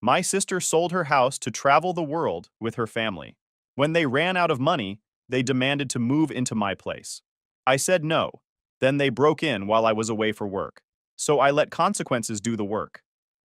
My sister sold her house to travel the world with her family. When they ran out of money, they demanded to move into my place. I said no. Then they broke in while I was away for work. So I let consequences do the work.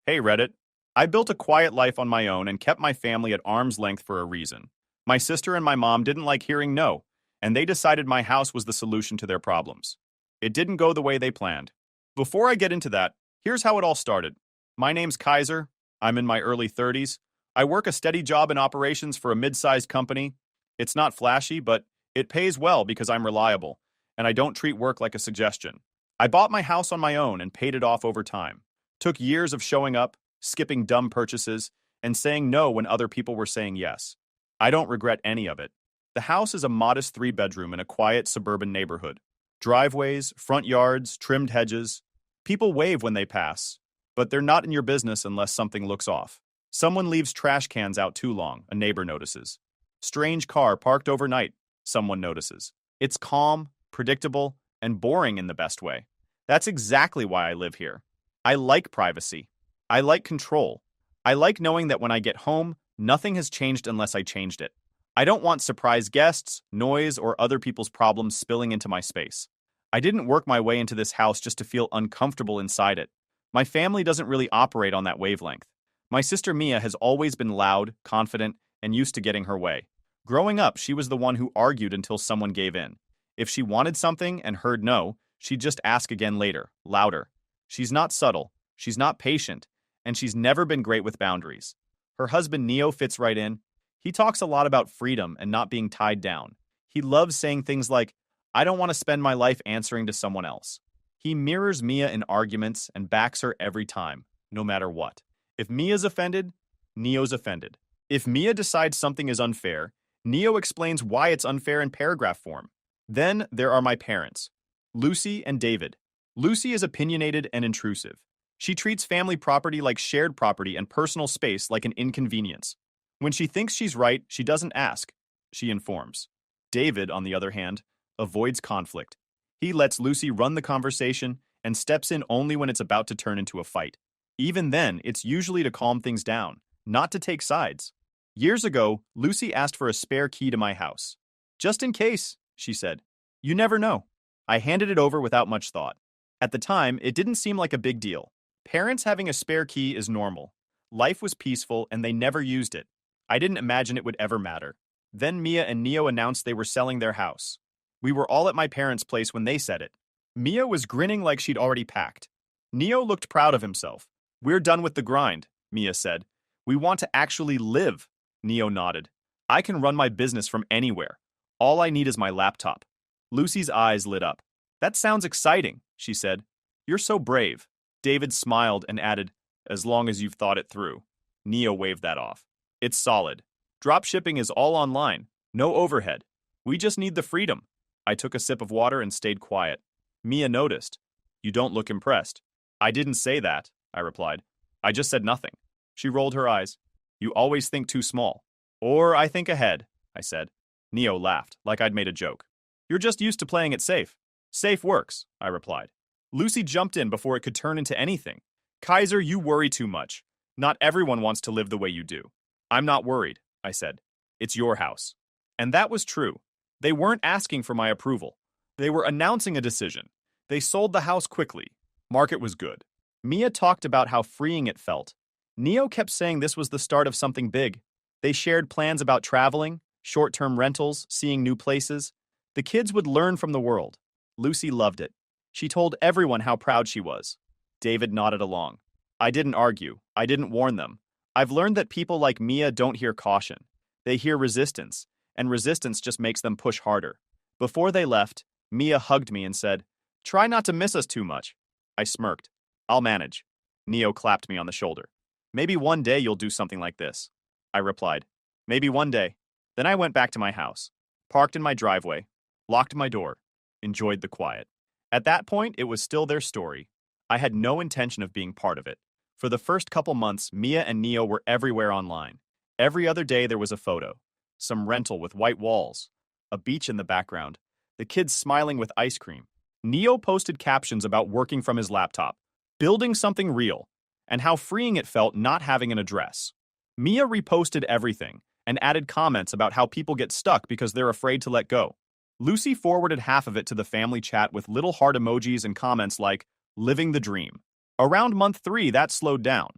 Hey Reddit. I built a quiet life on my own and kept my family at arm's length for a reason. My sister and my mom didn't like hearing no, and they decided my house was the solution to their problems. It didn't go the way they planned. Before I get into that, here's how it all started. My name's Kaiser. I'm in my early 30s. I work a steady job in operations for a mid-sized company. It's not flashy, but it pays well because I'm reliable, and I don't treat work like a suggestion. I bought my house on my own and paid it off over time. Took years of showing up, skipping dumb purchases, and saying no when other people were saying yes. I don't regret any of it. The house is a modest 3-bedroom in a quiet suburban neighborhood. Driveways, front yards, trimmed hedges. People wave when they pass, but they're not in your business unless something looks off. Someone leaves trash cans out too long, a neighbor notices. Strange car parked overnight, someone notices. It's calm, predictable, and boring in the best way. That's exactly why I live here. I like privacy. I like control. I like knowing that when I get home, nothing has changed unless I changed it. I don't want surprise guests, noise, or other people's problems spilling into my space. I didn't work my way into this house just to feel uncomfortable inside it. My family doesn't really operate on that wavelength. My sister Mia has always been loud, confident, and used to getting her way. Growing up, she was the one who argued until someone gave in. If she wanted something and heard no, she'd just ask again later, louder. She's not subtle, she's not patient, and she's never been great with boundaries. Her husband Neo fits right in. He talks a lot about freedom and not being tied down. He loves saying things like, I don't want to spend my life answering to someone else. He mirrors Mia in arguments and backs her every time, no matter what. If Mia's offended, Neo's offended. If Mia decides something is unfair, Neo explains why it's unfair in paragraph form. Then there are my parents, Lucy and David. Lucy is opinionated and intrusive. She treats family property like shared property and personal space like an inconvenience. When she thinks she's right, she doesn't ask. She informs. David, on the other hand, avoids conflict. He lets Lucy run the conversation and steps in only when it's about to turn into a fight. Even then, it's usually to calm things down, not to take sides. Years ago, Lucy asked for a spare key to my house. Just in case, she said. You never know. I handed it over without much thought. At the time, it didn't seem like a big deal. Parents having a spare key is normal. Life was peaceful and they never used it. I didn't imagine it would ever matter. Then Mia and Neo announced they were selling their house. We were all at my parents' place when they said it. Mia was grinning like she'd already packed. Neo looked proud of himself. We're done with the grind, Mia said. We want to actually live, Neo nodded. I can run my business from anywhere. All I need is my laptop. Lucy's eyes lit up. That sounds exciting, she said. You're so brave. David smiled and added, as long as you've thought it through. Neo waved that off. It's solid. Drop shipping is all online. No overhead. We just need the freedom. I took a sip of water and stayed quiet. Mia noticed. You don't look impressed. I didn't say that, I replied. I just said nothing. She rolled her eyes. You always think too small. Or I think ahead, I said. Neo laughed, like I'd made a joke. You're just used to playing it safe. Safe works, I replied. Lucy jumped in before it could turn into anything. Kaiser, you worry too much. Not everyone wants to live the way you do. I'm not worried, I said. It's your house. And that was true. They weren't asking for my approval. They were announcing a decision. They sold the house quickly. Market was good. Mia talked about how freeing it felt. Neo kept saying this was the start of something big. They shared plans about traveling, short-term rentals, seeing new places. The kids would learn from the world. Lucy loved it. She told everyone how proud she was. David nodded along. I didn't argue. I didn't warn them. I've learned that people like Mia don't hear caution. They hear resistance, and resistance just makes them push harder. Before they left, Mia hugged me and said, Try not to miss us too much. I smirked. I'll manage. Neo clapped me on the shoulder. Maybe one day you'll do something like this. I replied. Maybe one day. Then I went back to my house, parked in my driveway, locked my door, enjoyed the quiet. At that point, it was still their story. I had no intention of being part of it. For the first couple months, Mia and Neo were everywhere online. Every other day there was a photo. Some rental with white walls, a beach in the background, the kids smiling with ice cream. Neo posted captions about working from his laptop, building something real. and how freeing it felt not having an address. Mia reposted everything and added comments about how people get stuck because they're afraid to let go. Lucy forwarded half of it to the family chat with little heart emojis and comments like, "Living the dream." Around month 3, that slowed down.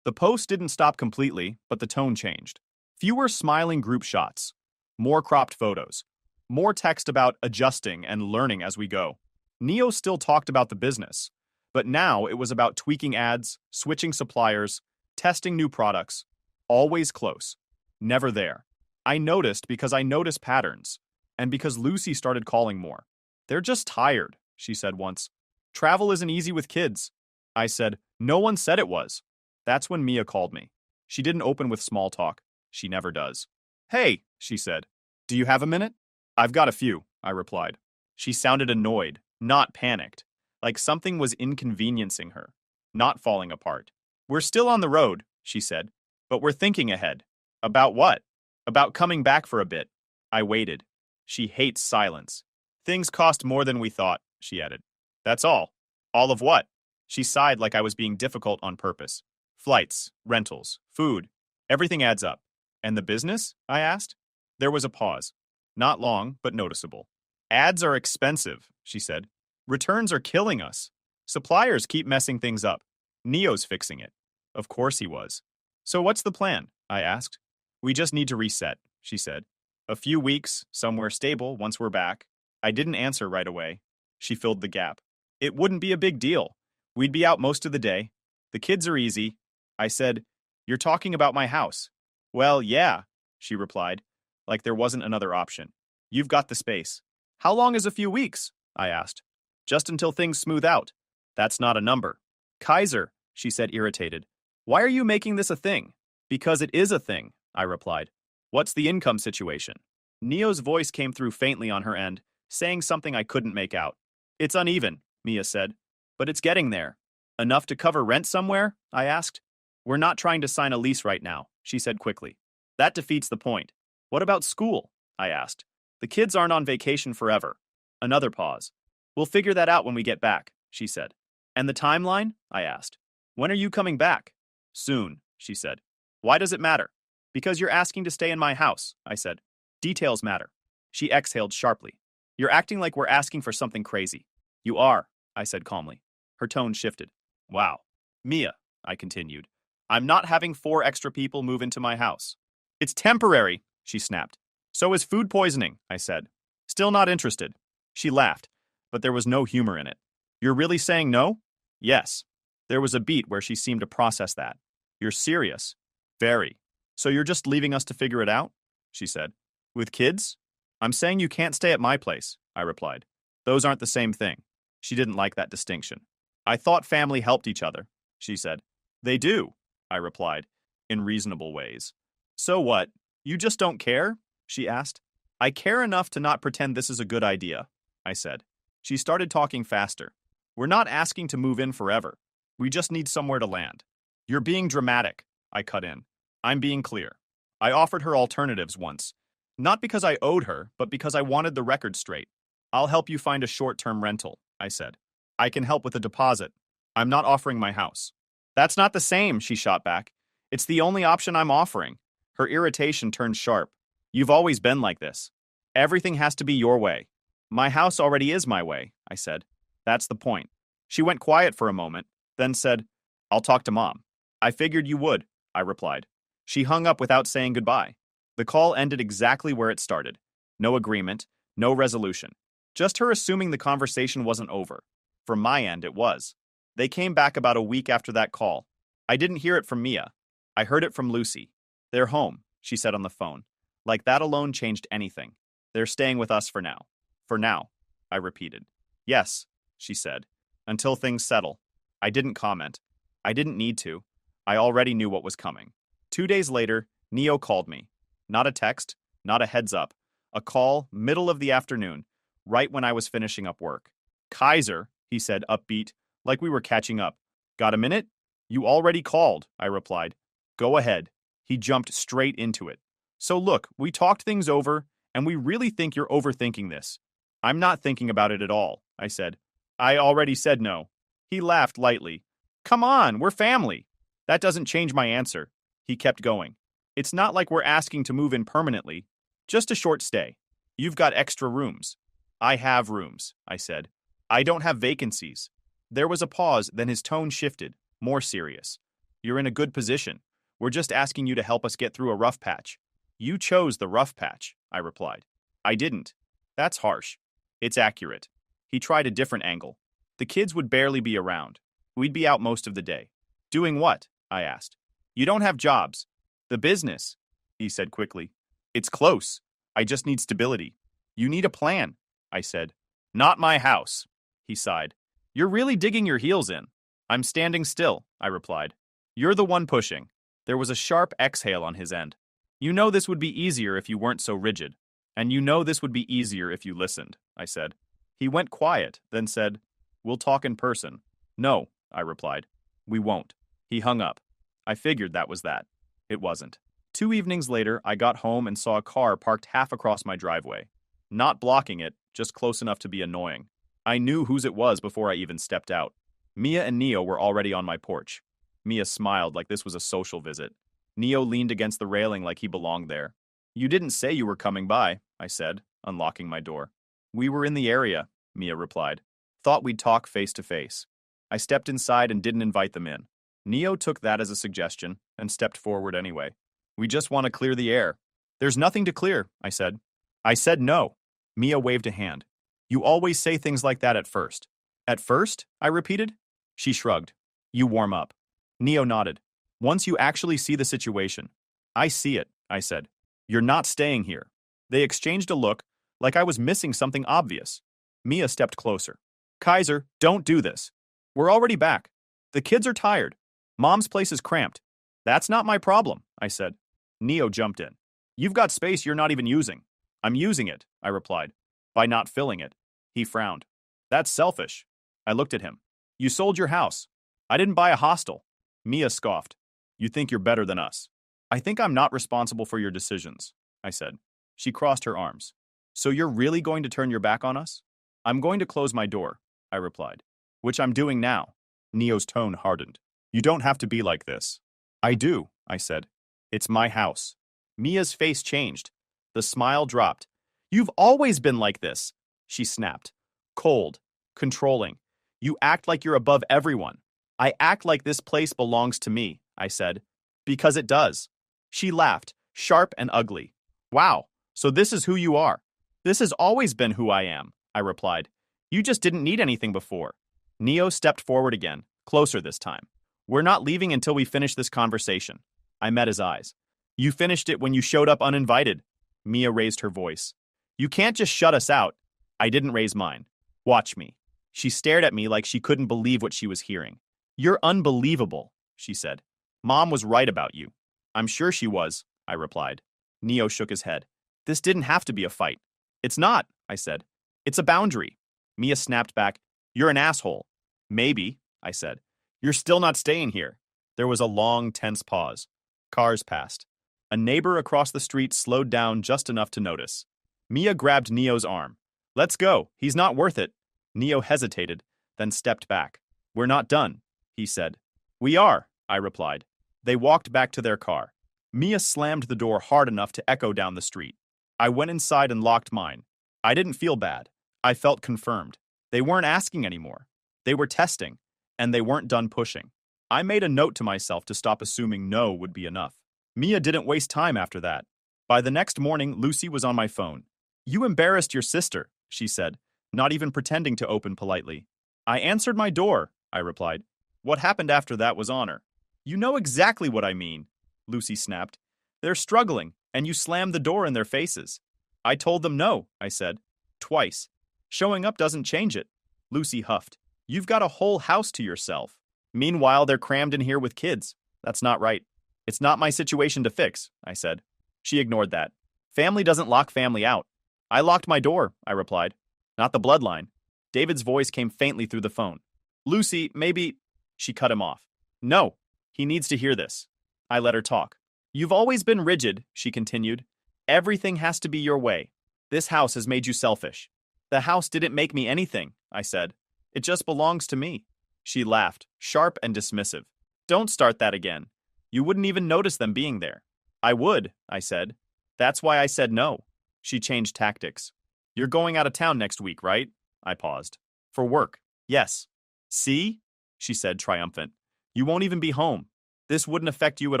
The post didn't stop completely, but the tone changed. Fewer smiling group shots, more cropped photos, more text about adjusting and learning as we go. Neo still talked about the business, but now it was about tweaking ads, switching suppliers, testing new products, always close, never there. I noticed because I noticed patterns, and because Lucy started calling more. "They're just tired," she said once. "Travel isn't easy with kids." I said, "No one said it was." That's when Mia called me. She didn't open with small talk. She never does. "Hey," she said. "Do you have a minute?" "I've got a few," I replied. She sounded annoyed, not panicked, like something was inconveniencing her, not falling apart. "We're still on the road," she said, "but we're thinking ahead." "About what?" "About coming back for a bit." I waited. She hates silence. "Things cost more than we thought," she added. "That's all." "All of what?" She sighed like I was being difficult on purpose. "Flights, rentals, food. Everything adds up." "And the business?" I asked. There was a pause. Not long, but noticeable. "Ads are expensive," she said. "Returns are killing us. Suppliers keep messing things up. Neo's fixing it." Of course he was. "So what's the plan?" I asked. "We just need to reset," she said. "A few weeks, somewhere stable once we're back." I didn't answer right away. She filled the gap. "It wouldn't be a big deal. We'd be out most of the day. The kids are easy." I said, "You're talking about my house." "Well, yeah," she replied, like there wasn't another option. "You've got the space." "How long is a few weeks?" I asked. "Just until things smooth out." "That's not a number." "Kaiser," she said, irritated. "Why are you making this a thing?" "Because it is a thing," I replied. "What's the income situation?" Neo's voice came through faintly on her end, saying something I couldn't make out. "It's uneven," Mia said, "but it's getting there." "Enough to cover rent somewhere?" I asked. "We're not trying to sign a lease right now," she said quickly. "That defeats the point." "What about school?" I asked. "The kids aren't on vacation forever." Another pause. "We'll figure that out when we get back," she said. "And the timeline?" I asked. "When are you coming back?" "Soon," she said. "Why does it matter?" "Because you're asking to stay in my house," I said. "Details matter." She exhaled sharply. "You're acting like we're asking for something crazy." "You are," I said calmly. Her tone shifted. "Wow. Mia," I continued, "I'm not having 4 extra people move into my house." "It's temporary," she snapped. "So is food poisoning," I said. "Still not interested." She laughed, but there was no humor in it. "You're really saying no?" "Yes." There was a beat where she seemed to process that. "You're serious?" "Very." "So you're just leaving us to figure it out?" she said. "With kids?" "I'm saying you can't stay at my place," I replied. "Those aren't the same thing." She didn't like that distinction. "I thought family helped each other," she said. "They do," I replied, in reasonable ways. "So what? You just don't care?" she asked. "I care enough to not pretend this is a good idea," I said. She started talking faster. "We're not asking to move in forever. We just need somewhere to land." "You're being dramatic," I cut in. "I'm being clear. I offered her alternatives once. Not because I owed her, but because I wanted the record straight. "I'll help you find a short-term rental," I said. "I can help with a deposit. I'm not offering my house." "That's not the same," she shot back. "It's the only option I'm offering." Her irritation turned sharp. "You've always been like this. Everything has to be your way." "My house already is my way," I said. "That's the point." She went quiet for a moment, then said, "I'll talk to Mom." "I figured you would," I replied. She hung up without saying goodbye. The call ended exactly where it started. No agreement, no resolution. Just her assuming the conversation wasn't over. From my end, it was. They came back about a week after that call. I didn't hear it from Mia. I heard it from Lucy. "They're home," she said on the phone. Like that alone changed anything. "They're staying with us for now." "For now," I repeated. "Yes," she said. "Until things settle." I didn't comment. I didn't need to. I already knew what was coming. 2 days later, Neo called me. Not a text, not a heads up. A call, middle of the afternoon, right when I was finishing up work. "Kaiser," he said, upbeat, like we were catching up. "Got a minute?" "You already called," I replied. "Go ahead." He jumped straight into it. "So look, we talked things over, and we really think you're overthinking this." "I'm not thinking about it at all," I said. "I already said no." He laughed lightly. "Come on, we're family." That doesn't change my answer. He kept going. It's not like we're asking to move in permanently. Just a short stay. You've got extra rooms. I have rooms, I said. I don't have vacancies. There was a pause, then his tone shifted, more serious. You're in a good position. We're just asking you to help us get through a rough patch. You chose the rough patch, I replied. I didn't. That's harsh. It's accurate. He tried a different angle. The kids would barely be around. We'd be out most of the day. Doing what? I asked. You don't have jobs. The business, he said quickly. It's close. I just need stability. You need a plan, I said. Not my house, he sighed. You're really digging your heels in. I'm standing still, I replied. You're the one pushing. There was a sharp exhale on his end. You know this would be easier if you weren't so rigid. And you know this would be easier if you listened, I said. He went quiet, then said, We'll talk in person. No, I replied. We won't. He hung up. I figured that was that. It wasn't. 2 evenings later, I got home and saw a car parked half across my driveway. Not blocking it, just close enough to be annoying. I knew whose it was before I even stepped out. Mia and Neo were already on my porch. Mia smiled like this was a social visit. Neo leaned against the railing like he belonged there. You didn't say you were coming by, I said, unlocking my door. We were in the area, Mia replied. Thought we'd talk face to face. I stepped inside and didn't invite them in. Neo took that as a suggestion and stepped forward anyway. We just want to clear the air. There's nothing to clear, I said. I said no. Mia waved a hand. You always say things like that at first. At first? I repeated. She shrugged. You warm up. Neo nodded. Once you actually see the situation. I see it, I said. You're not staying here. They exchanged a look, like I was missing something obvious. Mia stepped closer. Kaiser, don't do this. We're already back. The kids are tired. Mom's place is cramped. That's not my problem, I said. Neo jumped in. You've got space you're not even using. I'm using it, I replied. By not filling it. He frowned. That's selfish. I looked at him. You sold your house. I didn't buy a hostel. Mia scoffed. You think you're better than us. I think I'm not responsible for your decisions, I said. She crossed her arms. So you're really going to turn your back on us? I'm going to close my door, I replied. Which I'm doing now. Neo's tone hardened. You don't have to be like this. I do, I said. It's my house. Mia's face changed. The smile dropped. You've always been like this, she snapped. Cold, controlling. You act like you're above everyone. I act like this place belongs to me, I said. Because it does. She laughed, sharp and ugly. Wow, so this is who you are. This has always been who I am, I replied. You just didn't need anything before. Neo stepped forward again, closer this time. We're not leaving until we finish this conversation. I met his eyes. You finished it when you showed up uninvited. Mia raised her voice. You can't just shut us out. I didn't raise mine. Watch me. She stared at me like she couldn't believe what she was hearing. You're unbelievable, she said. Mom was right about you. I'm sure she was, I replied. Neo shook his head. This didn't have to be a fight. It's not, I said. It's a boundary. Mia snapped back. You're an asshole. Maybe, I said. You're still not staying here. There was a long, tense pause. Cars passed. A neighbor across the street slowed down just enough to notice. Mia grabbed Neo's arm. Let's go. He's not worth it. Neo hesitated, then stepped back. We're not done, he said. We are, I replied. They walked back to their car. Mia slammed the door hard enough to echo down the street. I went inside and locked mine. I didn't feel bad. I felt confirmed. They weren't asking anymore. They were testing, and they weren't done pushing. I made a note to myself to stop assuming no would be enough. Mia didn't waste time after that. By the next morning, Lucy was on my phone. You embarrassed your sister, she said, not even pretending to open politely. I answered my door, I replied. What happened after that was honor. You know exactly what I mean, Lucy snapped. They're struggling, and you slammed the door in their faces. I told them no, I said. Twice. Showing up doesn't change it. Lucy huffed. You've got a whole house to yourself. Meanwhile, they're crammed in here with kids. That's not right. It's not my situation to fix, I said. She ignored that. Family doesn't lock family out. I locked my door, I replied. Not the bloodline. David's voice came faintly through the phone. Lucy, maybe... She cut him off. No, he needs to hear this. I let her talk. You've always been rigid, she continued. Everything has to be your way. This house has made you selfish. The house didn't make me anything, I said. It just belongs to me. She laughed, sharp and dismissive. Don't start that again. You wouldn't even notice them being there. I would, I said. That's why I said no. She changed tactics. You're going out of town next week, right? I paused. For work. Yes. See? She said, triumphant. You won't even be home. This wouldn't affect you at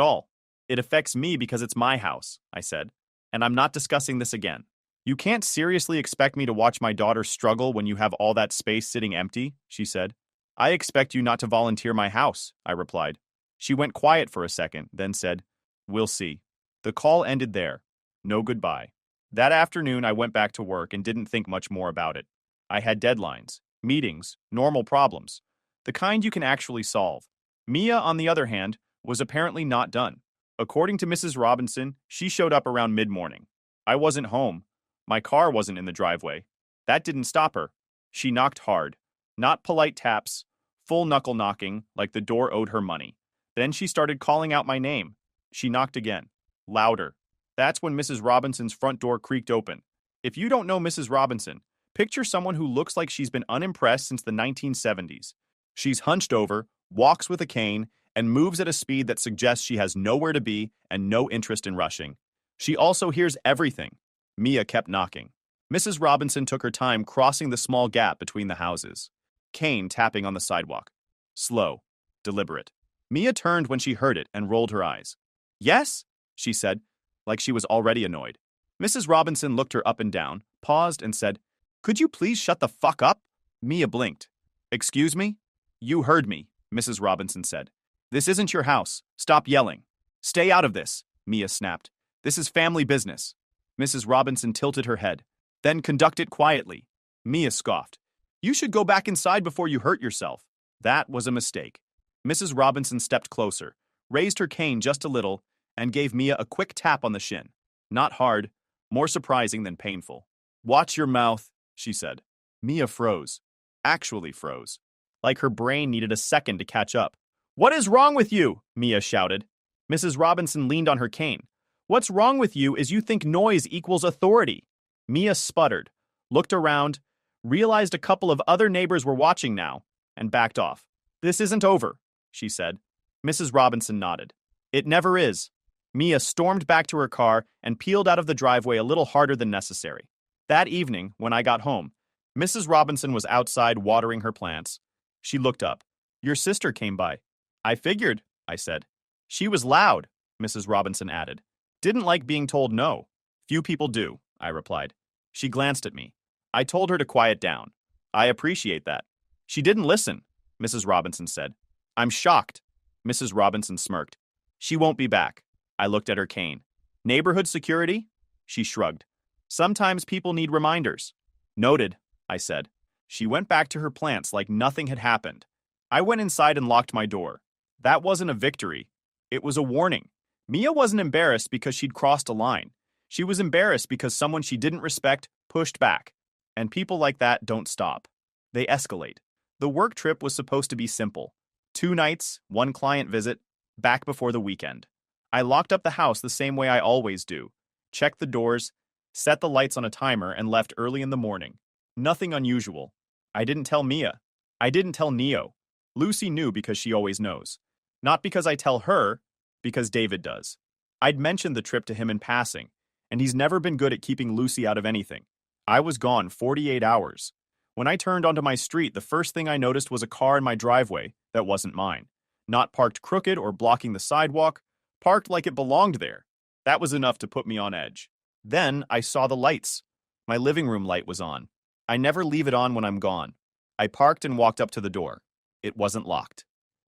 all. It affects me because it's my house, I said. And I'm not discussing this again. You can't seriously expect me to watch my daughter struggle when you have all that space sitting empty, she said. I expect you not to volunteer my house, I replied. She went quiet for a second, then said, We'll see. The call ended there. No goodbye. That afternoon, I went back to work and didn't think much more about it. I had deadlines, meetings, normal problems, the kind you can actually solve. Mia, on the other hand, was apparently not done. According to Mrs. Robinson, she showed up around mid-morning. I wasn't home. My car wasn't in the driveway. That didn't stop her. She knocked hard. Not polite taps, full knuckle knocking like the door owed her money. Then she started calling out my name. She knocked again. Louder. That's when Mrs. Robinson's front door creaked open. If you don't know Mrs. Robinson, picture someone who looks like she's been unimpressed since the 1970s. She's hunched over, walks with a cane, and moves at a speed that suggests she has nowhere to be and no interest in rushing. She also hears everything. Mia kept knocking. Mrs. Robinson took her time crossing the small gap between the houses. Cane tapping on the sidewalk. Slow. Deliberate. Mia turned when she heard it and rolled her eyes. Yes? She said, like she was already annoyed. Mrs. Robinson looked her up and down, paused, and said, Could you please shut the fuck up? Mia blinked. Excuse me? You heard me, Mrs. Robinson said. This isn't your house. Stop yelling. Stay out of this, Mia snapped. This is family business. Mrs. Robinson tilted her head. Then conduct it quietly. Mia scoffed. You should go back inside before you hurt yourself. That was a mistake. Mrs. Robinson stepped closer, raised her cane just a little, and gave Mia a quick tap on the shin. Not hard, more surprising than painful. Watch your mouth, she said. Mia froze. Actually froze. Like her brain needed a second to catch up. What is wrong with you? Mia shouted. Mrs. Robinson leaned on her cane. What's wrong with you is you think noise equals authority. Mia sputtered, looked around, realized a couple of other neighbors were watching now, and backed off. This isn't over, she said. Mrs. Robinson nodded. It never is. Mia stormed back to her car and peeled out of the driveway a little harder than necessary. That evening, when I got home, Mrs. Robinson was outside watering her plants. She looked up. Your sister came by. I figured, I said. She was loud, Mrs. Robinson added. Didn't like being told no. Few people do, I replied. She glanced at me. I told her to quiet down. I appreciate that. She didn't listen, Mrs. Robinson said. I'm shocked. Mrs. Robinson smirked. She won't be back. I looked at her cane. Neighborhood security? She shrugged. Sometimes people need reminders. Noted, I said. She went back to her plants like nothing had happened. I went inside and locked my door. That wasn't a victory. It was a warning. Mia wasn't embarrassed because she'd crossed a line. She was embarrassed because someone she didn't respect pushed back. And people like that don't stop. They escalate. The work trip was supposed to be simple. 2 nights, 1 client visit, back before the weekend. I locked up the house the same way I always do. Checked the doors, set the lights on a timer, and left early in the morning. Nothing unusual. I didn't tell Mia. I didn't tell Neo. Lucy knew because she always knows. Not because I tell her, because David does. I'd mentioned the trip to him in passing, and he's never been good at keeping Lucy out of anything. I was gone 48 hours. When I turned onto my street, the first thing I noticed was a car in my driveway that wasn't mine. Not parked crooked or blocking the sidewalk, parked like it belonged there. That was enough to put me on edge. Then I saw the lights. My living room light was on. I never leave it on when I'm gone. I parked and walked up to the door. It wasn't locked.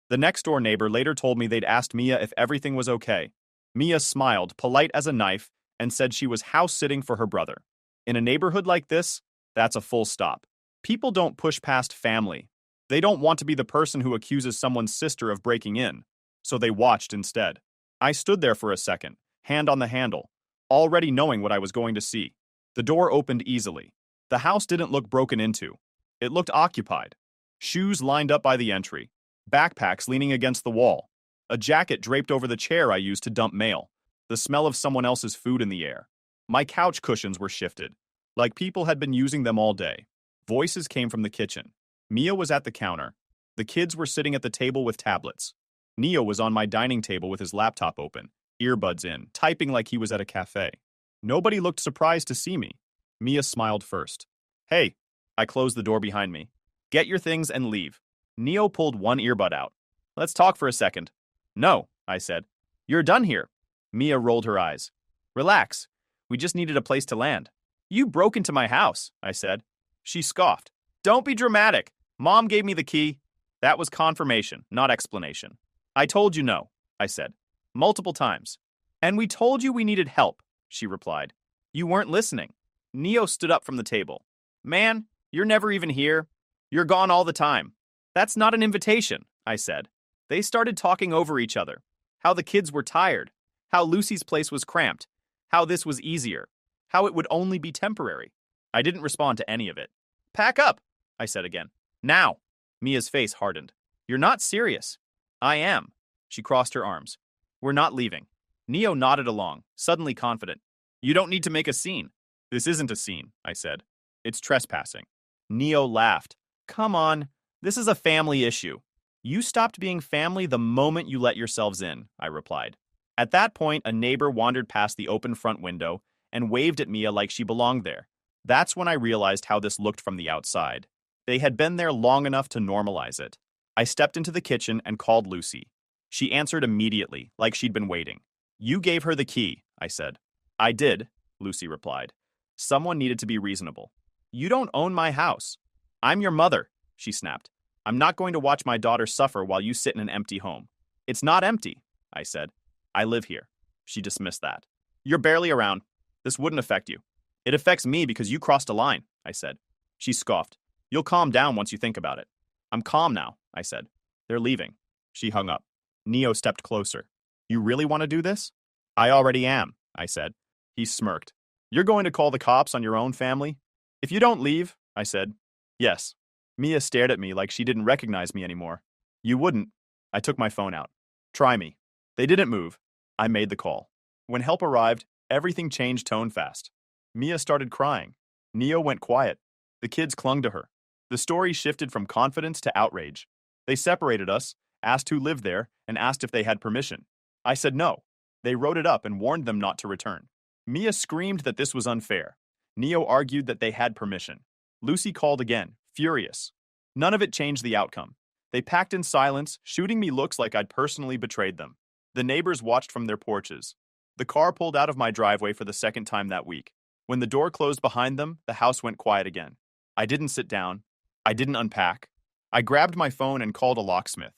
The next-door neighbor later told me they'd asked Mia if everything was okay. Mia smiled, polite as a knife, and said she was house-sitting for her brother. In a neighborhood like this, that's a full stop. People don't push past family. They don't want to be the person who accuses someone's sister of breaking in, so they watched instead. I stood there for a second, hand on the handle, already knowing what I was going to see. The door opened easily. The house didn't look broken into. It looked occupied. Shoes lined up by the entry. Backpacks leaning against the wall. A jacket draped over the chair I used to dump mail. The smell of someone else's food in the air. My couch cushions were shifted, like people had been using them all day. Voices came from the kitchen. Mia was at the counter. The kids were sitting at the table with tablets. Neo was on my dining table with his laptop open, earbuds in, typing like he was at a cafe. Nobody looked surprised to see me. Mia smiled first. Hey, I closed the door behind me. Get your things and leave. Neo pulled one earbud out. Let's talk for a second. No, I said. You're done here. Mia rolled her eyes. Relax. We just needed a place to land. You broke into my house, I said. She scoffed. Don't be dramatic. Mom gave me the key. That was confirmation, not explanation. I told you no, I said. Multiple times. And we told you we needed help, she replied. You weren't listening. Neo stood up from the table. Man, you're never even here. You're gone all the time. That's not an invitation, I said. They started talking over each other. How the kids were tired. How Lucy's place was cramped. How this was easier. How it would only be temporary. I didn't respond to any of it. Pack up, I said again. Now. Mia's face hardened. You're not serious. I am. She crossed her arms. We're not leaving. Neo nodded along, suddenly confident. You don't need to make a scene. This isn't a scene, I said. It's trespassing. Neo laughed. Come on. This is a family issue. You stopped being family the moment you let yourselves in, I replied. At that point, a neighbor wandered past the open front window and waved at Mia like she belonged there. That's when I realized how this looked from the outside. They had been there long enough to normalize it. I stepped into the kitchen and called Lucy. She answered immediately, like she'd been waiting. You gave her the key, I said. I did, Lucy replied. Someone needed to be reasonable. You don't own my house. I'm your mother, she snapped. I'm not going to watch my daughter suffer while you sit in an empty home. It's not empty, I said. I live here. She dismissed that. You're barely around. This wouldn't affect you. It affects me because you crossed a line, I said. She scoffed. You'll calm down once you think about it. I'm calm now, I said. They're leaving. She hung up. Neo stepped closer. You really want to do this? I already am, I said. He smirked. You're going to call the cops on your own family? If you don't leave, I said. Yes. Mia stared at me like she didn't recognize me anymore. You wouldn't. I took my phone out. Try me. They didn't move. I made the call. When help arrived, everything changed tone fast. Mia started crying. Neo went quiet. The kids clung to her. The story shifted from confidence to outrage. They separated us, asked who lived there, and asked if they had permission. I said no. They wrote it up and warned them not to return. Mia screamed that this was unfair. Neo argued that they had permission. Lucy called again, furious. None of it changed the outcome. They packed in silence, shooting me looks like I'd personally betrayed them. The neighbors watched from their porches. The car pulled out of my driveway for the second time that week. When the door closed behind them, the house went quiet again. I didn't sit down. I didn't unpack. I grabbed my phone and called a locksmith.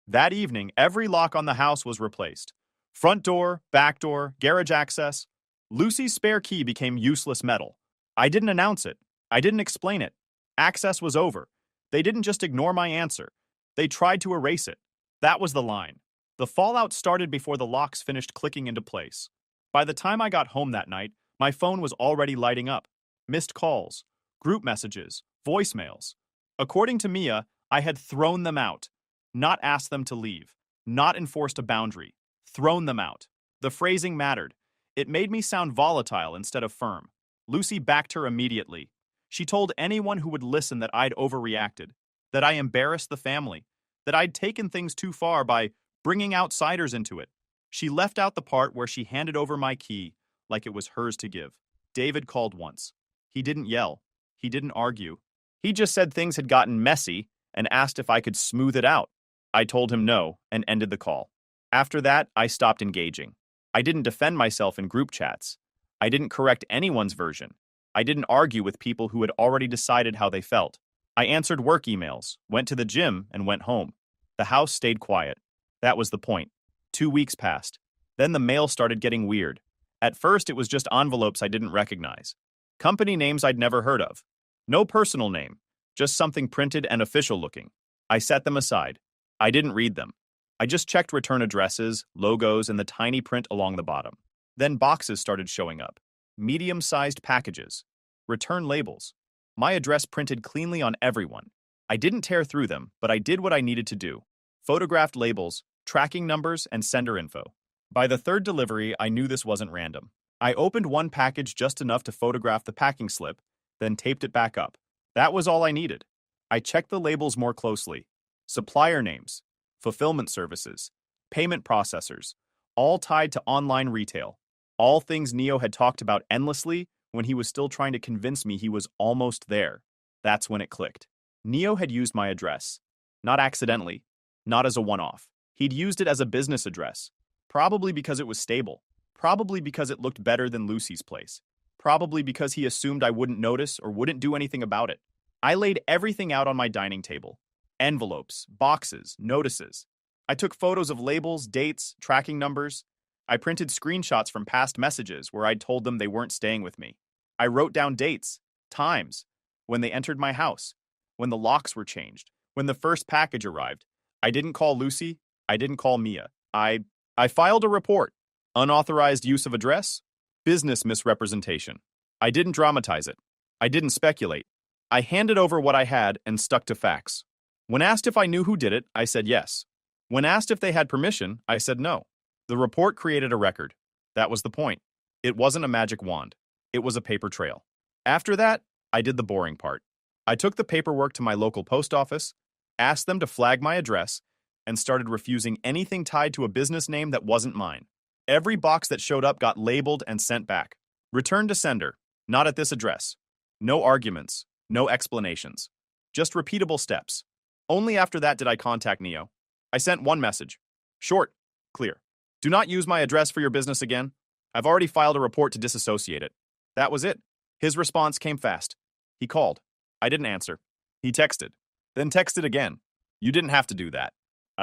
That evening, every lock on the house was replaced. Front door, back door, garage access. Lucy's spare key became useless metal. I didn't announce it. I didn't explain it. Access was over. They didn't just ignore my answer. They tried to erase it. That was the line. The fallout started before the locks finished clicking into place. By the time I got home that night, my phone was already lighting up. Missed calls, group messages, voicemails. According to Mia, I had thrown them out. Not asked them to leave. Not enforced a boundary. Thrown them out. The phrasing mattered. It made me sound volatile instead of firm. Lucy backed her immediately. She told anyone who would listen that I'd overreacted, that I embarrassed the family, that I'd taken things too far by bringing outsiders into it. She left out the part where she handed over my key like it was hers to give. David called once. He didn't yell. He didn't argue. He just said things had gotten messy and asked if I could smooth it out. I told him no and ended the call. After that, I stopped engaging. I didn't defend myself in group chats. I didn't correct anyone's version. I didn't argue with people who had already decided how they felt. I answered work emails, went to the gym, and went home. The house stayed quiet. That was the point. 2 weeks passed. Then the mail started getting weird. At first, it was just envelopes I didn't recognize. Company names I'd never heard of. No personal name, just something printed and official looking. I set them aside. I didn't read them. I just checked return addresses, logos, and the tiny print along the bottom. Then boxes started showing up. Medium-sized packages. Return labels. My address printed cleanly on everyone. I didn't tear through them, but I did what I needed to do. Photographed labels, tracking numbers, and sender info. By the third delivery, I knew this wasn't random. I opened one package just enough to photograph the packing slip, then taped it back up. That was all I needed. I checked the labels more closely. Supplier names, fulfillment services, payment processors, all tied to online retail. All things Neo had talked about endlessly when he was still trying to convince me he was almost there. That's when it clicked. Neo had used my address. Not accidentally, not as a one-off. He'd used it as a business address. Probably because it was stable. Probably because it looked better than Lucy's place. Probably because he assumed I wouldn't notice or wouldn't do anything about it. I laid everything out on my dining table. Envelopes, boxes, notices. I took photos of labels, dates, tracking numbers. I printed screenshots from past messages where I'd told them they weren't staying with me. I wrote down dates, times, when they entered my house, when the locks were changed, when the first package arrived. I didn't call Lucy. I didn't call Mia. I filed a report. Unauthorized use of address? Business misrepresentation. I didn't dramatize it. I didn't speculate. I handed over what I had and stuck to facts. When asked if I knew who did it, I said yes. When asked if they had permission, I said no. The report created a record. That was the point. It wasn't a magic wand. It was a paper trail. After that, I did the boring part. I took the paperwork to my local post office, asked them to flag my address, and started refusing anything tied to a business name that wasn't mine. Every box that showed up got labeled and sent back. Return to sender. Not at this address. No arguments. No explanations. Just repeatable steps. Only after that did I contact Neo. I sent one message. Short, clear. Do not use my address for your business again. I've already filed a report to disassociate it. That was it. His response came fast. He called. I didn't answer. He texted. Then texted again. You didn't have to do that.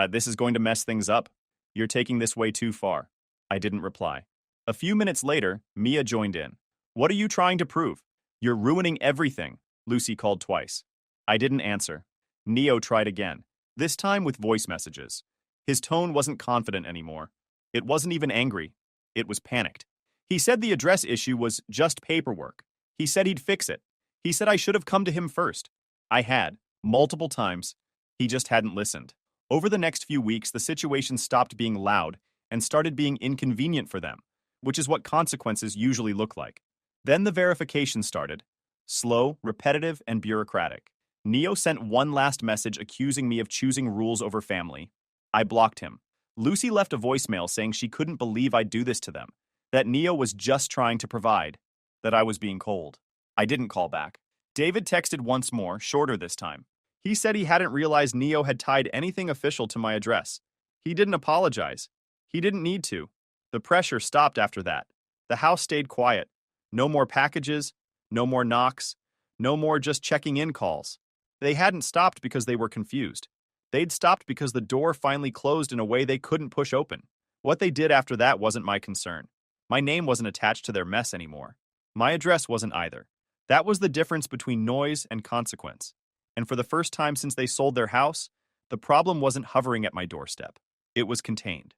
This is going to mess things up. You're taking this way too far. I didn't reply. A few minutes later, Mia joined in. What are you trying to prove? You're ruining everything, Lucy called twice. I didn't answer. Neo tried again, this time with voice messages. His tone wasn't confident anymore. It wasn't even angry. It was panicked. He said the address issue was just paperwork. He said he'd fix it. He said I should have come to him first. I had, multiple times. He just hadn't listened. Over the next few weeks, the situation stopped being loud and started being inconvenient for them, which is what consequences usually look like. Then the verification started. Slow, repetitive, and bureaucratic. Neo sent one last message accusing me of choosing rules over family. I blocked him. Lucy left a voicemail saying she couldn't believe I'd do this to them, that Neo was just trying to provide, that I was being cold. I didn't call back. David texted once more, shorter this time. He said he hadn't realized Neo had tied anything official to my address. He didn't apologize. He didn't need to. The pressure stopped after that. The house stayed quiet. No more packages, no more knocks, no more just checking in calls. They hadn't stopped because they were confused. They'd stopped because the door finally closed in a way they couldn't push open. What they did after that wasn't my concern. My name wasn't attached to their mess anymore. My address wasn't either. That was the difference between noise and consequence. And for the first time since they sold their house, the problem wasn't hovering at my doorstep. It was contained.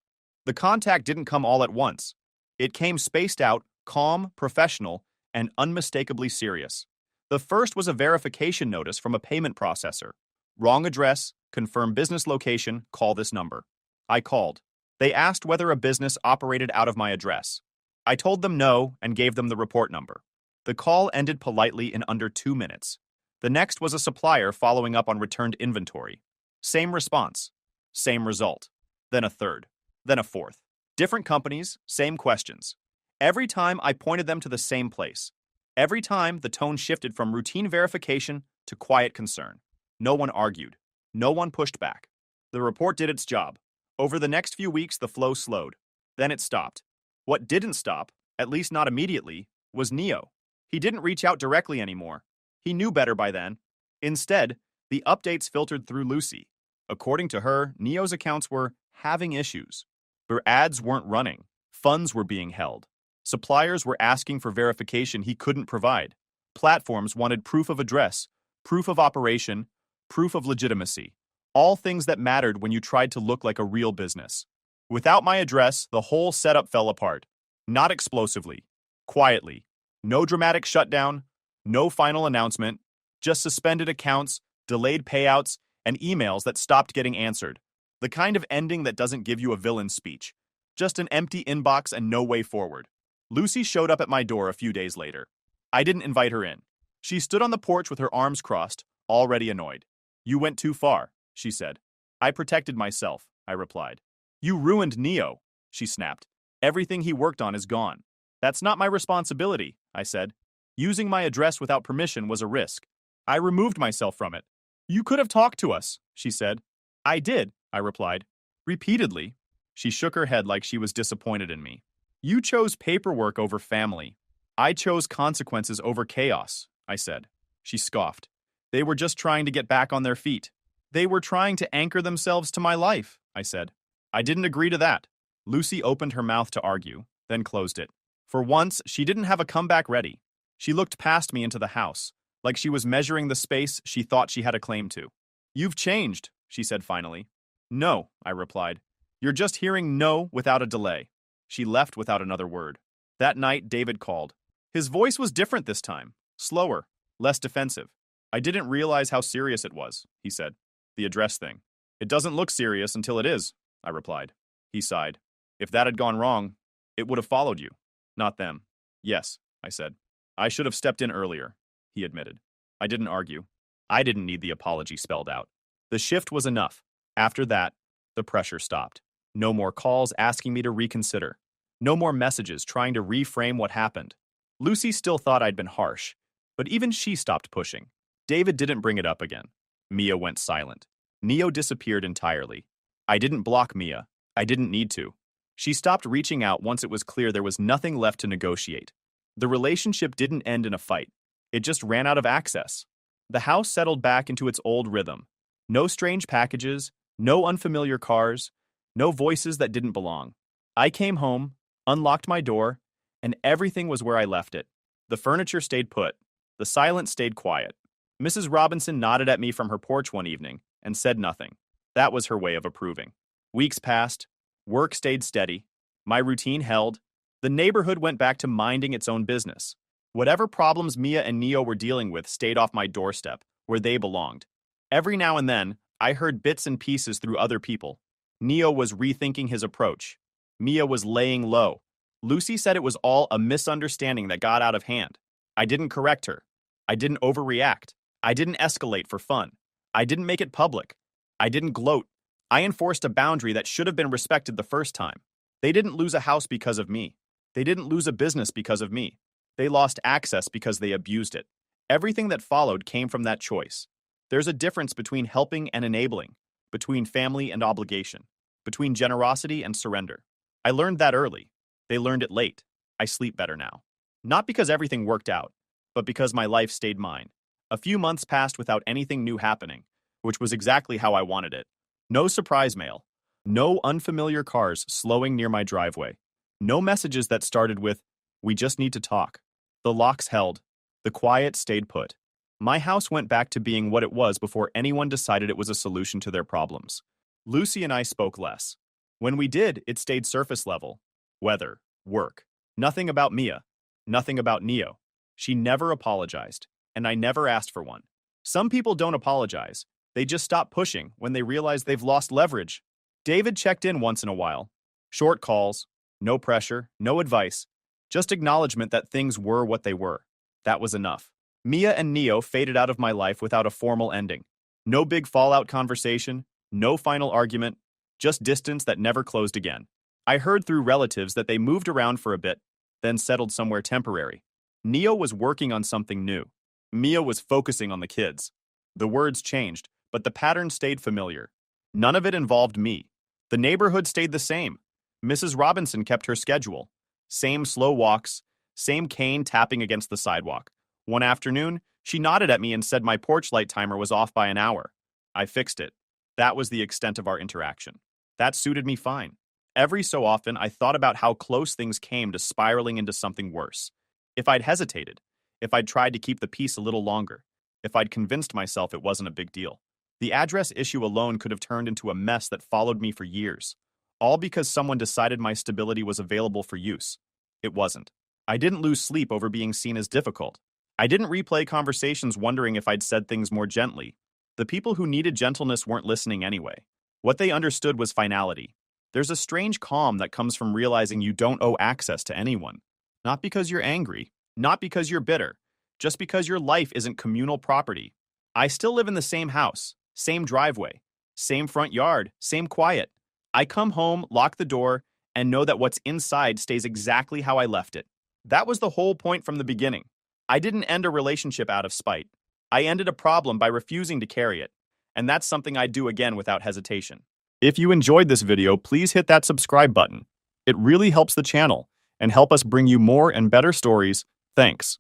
The contact didn't come all at once. It came spaced out, calm, professional, and unmistakably serious. The first was a verification notice from a payment processor. Wrong address, confirm business location, call this number. I called. They asked whether a business operated out of my address. I told them no and gave them the report number. The call ended politely in under 2 minutes. The next was a supplier following up on returned inventory. Same response. Same result. Then a third. Then a fourth. Different companies, same questions. Every time I pointed them to the same place. Every time the tone shifted from routine verification to quiet concern. No one argued. No one pushed back. The report did its job. Over the next few weeks, the flow slowed. Then it stopped. What didn't stop, at least not immediately, was Neo. He didn't reach out directly anymore. He knew better by then. Instead, the updates filtered through Lucy. According to her, Neo's accounts were having issues. Their ads weren't running. Funds were being held. Suppliers were asking for verification he couldn't provide. Platforms wanted proof of address, proof of operation, proof of legitimacy. All things that mattered when you tried to look like a real business. Without my address, the whole setup fell apart. Not explosively. Quietly. No dramatic shutdown. No final announcement. Just suspended accounts, delayed payouts, and emails that stopped getting answered. The kind of ending that doesn't give you a villain's speech. Just an empty inbox and no way forward. Lucy showed up at my door a few days later. I didn't invite her in. She stood on the porch with her arms crossed, already annoyed. You went too far, she said. I protected myself, I replied. You ruined Neo, she snapped. Everything he worked on is gone. That's not my responsibility, I said. Using my address without permission was a risk. I removed myself from it. You could have talked to us, she said. I did, I replied. Repeatedly. She shook her head like she was disappointed in me. You chose paperwork over family. I chose consequences over chaos, I said. She scoffed. They were just trying to get back on their feet. They were trying to anchor themselves to my life, I said. I didn't agree to that. Lucy opened her mouth to argue, then closed it. For once, she didn't have a comeback ready. She looked past me into the house, like she was measuring the space she thought she had a claim to. You've changed, she said finally. No, I replied. You're just hearing no without a delay. She left without another word. That night, David called. His voice was different this time, slower, less defensive. I didn't realize how serious it was, he said. The address thing. It doesn't look serious until it is, I replied. He sighed. If that had gone wrong, it would have followed you. Not them. Yes, I said. I should have stepped in earlier, he admitted. I didn't argue. I didn't need the apology spelled out. The shift was enough. After that, the pressure stopped. No more calls asking me to reconsider. No more messages trying to reframe what happened. Lucy still thought I'd been harsh, but even she stopped pushing. David didn't bring it up again. Mia went silent. Neo disappeared entirely. I didn't block Mia. I didn't need to. She stopped reaching out once it was clear there was nothing left to negotiate. The relationship didn't end in a fight. It just ran out of access. The house settled back into its old rhythm. No strange packages, no unfamiliar cars, no voices that didn't belong. I came home, unlocked my door, and everything was where I left it. The furniture stayed put. The silence stayed quiet. Mrs. Robinson nodded at me from her porch one evening and said nothing. That was her way of approving. Weeks passed. Work stayed steady. My routine held. The neighborhood went back to minding its own business. Whatever problems Mia and Neo were dealing with stayed off my doorstep, where they belonged. Every now and then, I heard bits and pieces through other people. Neo was rethinking his approach. Mia was laying low. Lucy said it was all a misunderstanding that got out of hand. I didn't correct her. I didn't overreact. I didn't escalate for fun. I didn't make it public. I didn't gloat. I enforced a boundary that should have been respected the first time. They didn't lose a house because of me. They didn't lose a business because of me. They lost access because they abused it. Everything that followed came from that choice. There's a difference between helping and enabling, between family and obligation, between generosity and surrender. I learned that early. They learned it late. I sleep better now. Not because everything worked out, but because my life stayed mine. A few months passed without anything new happening, which was exactly how I wanted it. No surprise mail. No unfamiliar cars slowing near my driveway. No messages that started with, "We just need to talk." The locks held. The quiet stayed put. My house went back to being what it was before anyone decided it was a solution to their problems. Lucy and I spoke less. When we did, it stayed surface level. Weather, work. Nothing about Mia. Nothing about Neo. She never apologized, and I never asked for one. Some people don't apologize. They just stop pushing when they realize they've lost leverage. David checked in once in a while. Short calls, no pressure, no advice, just acknowledgement that things were what they were. That was enough. Mia and Neo faded out of my life without a formal ending. No big fallout conversation, no final argument, just distance that never closed again. I heard through relatives that they moved around for a bit, then settled somewhere temporary. Neo was working on something new. Mia was focusing on the kids. The words changed, but the pattern stayed familiar. None of it involved me. The neighborhood stayed the same. Mrs. Robinson kept her schedule. Same slow walks, same cane tapping against the sidewalk. One afternoon, she nodded at me and said my porch light timer was off by an hour. I fixed it. That was the extent of our interaction. That suited me fine. Every so often, I thought about how close things came to spiraling into something worse. If I'd hesitated, if I'd tried to keep the peace a little longer, if I'd convinced myself it wasn't a big deal. The address issue alone could have turned into a mess that followed me for years. All because someone decided my stability was available for use. It wasn't. I didn't lose sleep over being seen as difficult. I didn't replay conversations wondering if I'd said things more gently. The people who needed gentleness weren't listening anyway. What they understood was finality. There's a strange calm that comes from realizing you don't owe access to anyone. Not because you're angry, not because you're bitter, just because your life isn't communal property. I still live in the same house, same driveway, same front yard, same quiet. I come home, lock the door, and know that what's inside stays exactly how I left it. That was the whole point from the beginning. I didn't end a relationship out of spite. I ended a problem by refusing to carry it, and that's something I'd do again without hesitation. If you enjoyed this video, please hit that subscribe button. It really helps the channel and help us bring you more and better stories. Thanks.